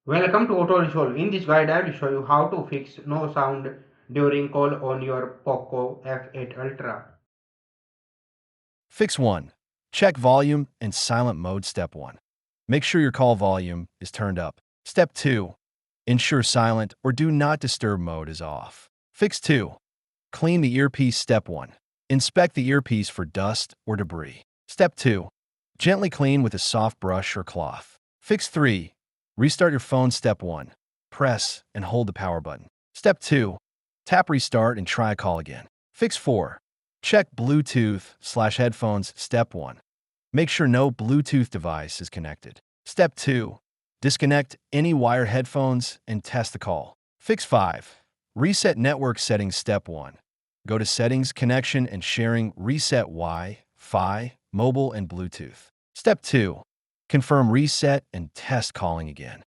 Welcome to Auto Resolve. In this guide, I will show you how to fix no sound during call on your POCO F8 Ultra. Fix 1. Check volume and silent mode. Step 1. Make sure your call volume is turned up. Step 2. Ensure silent or do not disturb mode is off. Fix 2. Clean the earpiece. Step 1. Inspect the earpiece for dust or debris. Step 2. Gently clean with a soft brush or cloth. Fix 3. Restart your phone. Step 1. Press and hold the power button. Step 2. Tap restart and try call again. Fix 4. Check Bluetooth/headphones. Step 1. Make sure no Bluetooth device is connected. Step 2. Disconnect any wire headphones and test the call. Fix 5. Reset network settings. Step 1. Go to Settings, Connection and Sharing. Reset Wi-Fi, mobile, and Bluetooth. Step 2. Confirm reset and test calling again.